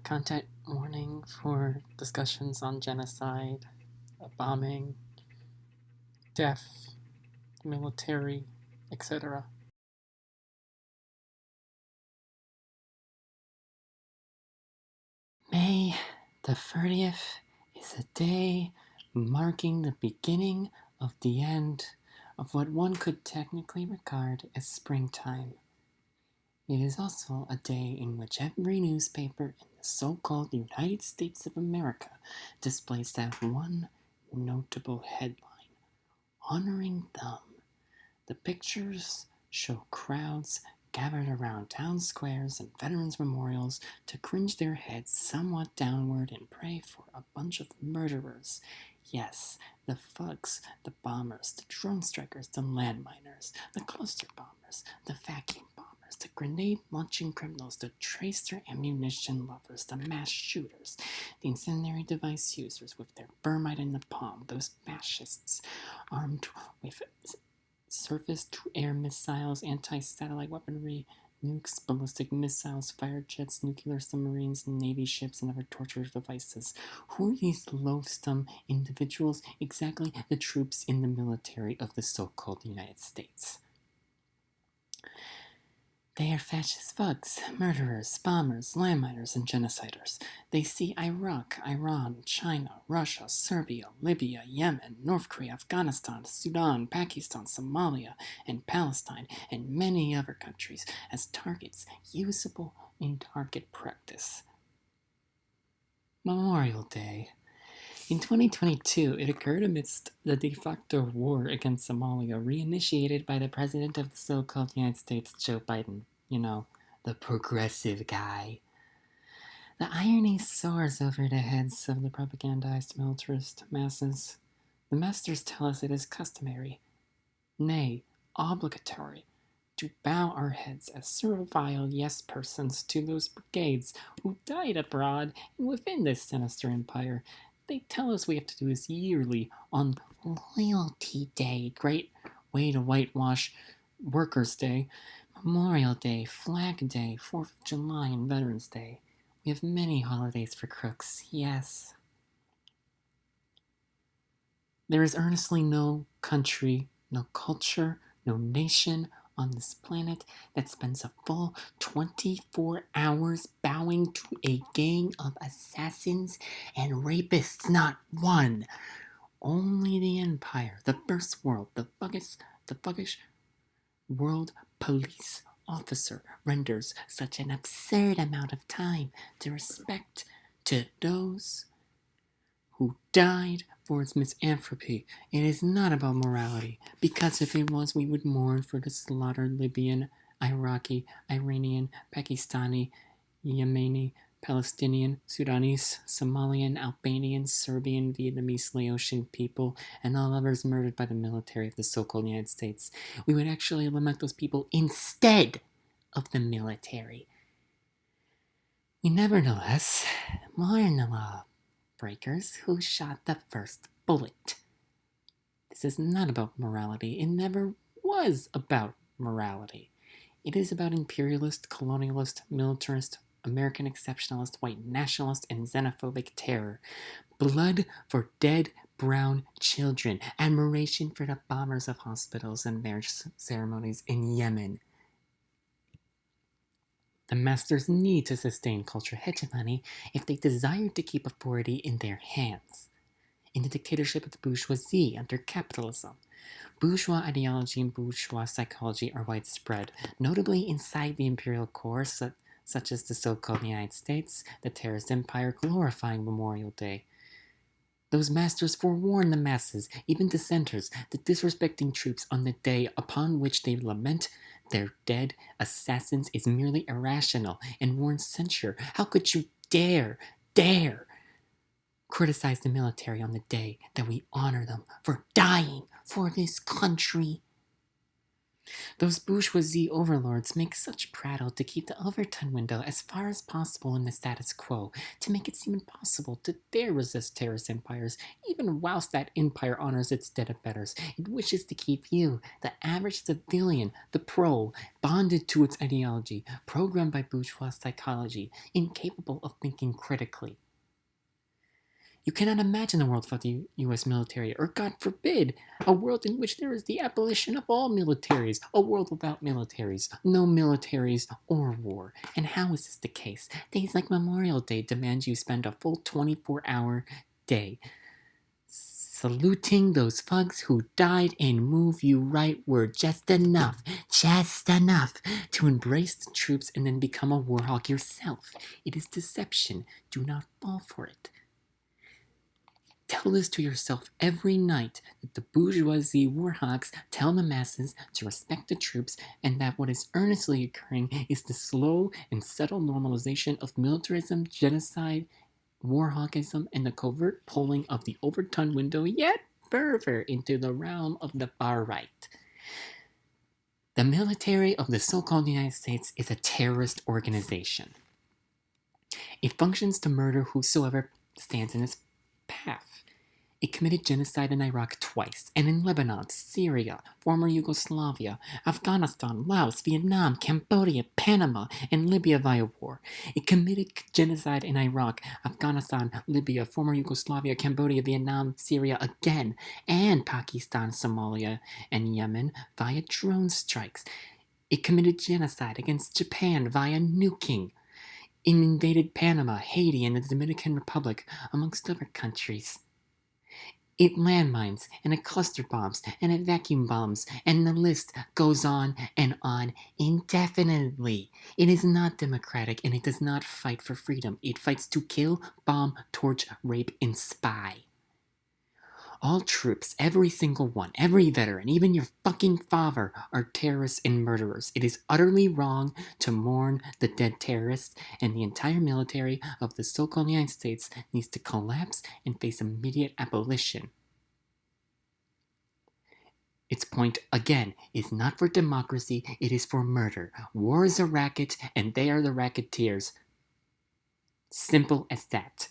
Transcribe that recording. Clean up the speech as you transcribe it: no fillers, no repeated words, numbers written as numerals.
Content warning for discussions on genocide, bombing, death, military, etc. May the 30th is a day marking the beginning of the end of what one could technically regard as springtime. It is also a day in which every newspaper in the so-called United States of America displays that one notable headline, honoring them. The pictures show crowds gathered around town squares and veterans' memorials to cringe their heads somewhat downward and pray for a bunch of murderers. Yes, the thugs, the bombers, the drone strikers, the landminers, the cluster bombers, the vacuum bombers, the grenade launching criminals, the tracer ammunition lovers, the mass shooters, the incendiary device users with their Burmite in the palm, those fascists armed with surface-to-air missiles, anti-satellite weaponry, nukes, ballistic missiles, fighter jets, nuclear submarines, navy ships, and other torture devices. Who are these loathsome individuals? Exactly the troops in the military of the so-called United States. They are fascist thugs, murderers, bombers, landminers, and genociders. They see Iraq, Iran, China, Russia, Serbia, Libya, Yemen, North Korea, Afghanistan, Sudan, Pakistan, Somalia, and Palestine, and many other countries as targets usable in target practice. Memorial Day. In 2022, it occurred amidst the de facto war against Somalia reinitiated by the president of the so-called United States, Joe Biden. You know, the progressive guy. The irony soars over the heads of the propagandized militarist masses. The masters tell us it is customary, nay, obligatory, to bow our heads as servile yes-persons to those brigades who died abroad and within this sinister empire. They tell us we have to do this yearly on Loyalty Day, great way to whitewash Workers' Day, Memorial Day, Flag Day, 4th of July, and Veterans Day. We have many holidays for crooks, yes. There is earnestly no country, no culture, no nation on this planet that spends a full 24 hours bowing to a gang of assassins and rapists. Not one. Only the Empire, the First World, the buggish world police officer renders such an absurd amount of time to respect to those who died for its misanthropy. It is not about morality, because if it was, we would mourn for the slaughtered Libyan, Iraqi, Iranian, Pakistani, Yemeni, Palestinian, Sudanese, Somalian, Albanian, Serbian, Vietnamese, Laotian people, and all others murdered by the military of the so-called United States. We would actually lament those people instead of the military. We nevertheless mourn the law breakers who shot the first bullet. This is not about morality. It never was about morality. It is about imperialist, colonialist, militarist, American exceptionalist, white nationalist, and xenophobic terror. Blood for dead brown children. Admiration for the bombers of hospitals and marriage ceremonies in Yemen. The masters need to sustain cultural hegemony if they desire to keep authority in their hands. In the dictatorship of the bourgeoisie under capitalism, bourgeois ideology and bourgeois psychology are widespread, notably inside the imperial core, such as the so-called United States, the terrorist empire glorifying Memorial Day. Those masters forewarn the masses, even dissenters, that disrespecting troops on the day upon which they lament their dead assassins is merely irrational and warrants censure. How could you dare criticize the military on the day that we honor them for dying for this country? Those bourgeoisie overlords make such prattle to keep the Overton window as far as possible in the status quo, to make it seem impossible to dare resist terrorist empires, even whilst that empire honors its dead of betters. It wishes to keep you, the average civilian, the pro, bonded to its ideology, programmed by bourgeois psychology, incapable of thinking critically. You cannot imagine a world without the US military, or God forbid, a world in which there is the abolition of all militaries, a world without militaries, no militaries or war. And how is this the case? Days like Memorial Day demand you spend a full 24-hour day saluting those thugs who died and move you rightward just enough to embrace the troops and then become a war hawk yourself. It is deception. Do not fall for it. Tell this to yourself every night, that the bourgeoisie warhawks tell the masses to respect the troops, and that what is earnestly occurring is the slow and subtle normalization of militarism, genocide, warhawkism, and the covert pulling of the Overton window yet further into the realm of the far right. The military of the so-called United States is a terrorist organization. It functions to murder whosoever stands in its path. It committed genocide in Iraq twice, and in Lebanon, Syria, former Yugoslavia, Afghanistan, Laos, Vietnam, Cambodia, Panama, and Libya via war. It committed genocide in Iraq, Afghanistan, Libya, former Yugoslavia, Cambodia, Vietnam, Syria again, and Pakistan, Somalia, and Yemen via drone strikes. It committed genocide against Japan via nuking. It invaded Panama, Haiti, and the Dominican Republic, amongst other countries. It landmines, and it cluster bombs, and it vacuum bombs, and the list goes on and on indefinitely. It is not democratic, and it does not fight for freedom. It fights to kill, bomb, torch, rape, and spy. All troops, every single one, every veteran, even your fucking father, are terrorists and murderers. It is utterly wrong to mourn the dead terrorists, and the entire military of the so-called United States needs to collapse and face immediate abolition. Its point, again, is not for democracy, it is for murder. War is a racket, and they are the racketeers. Simple as that.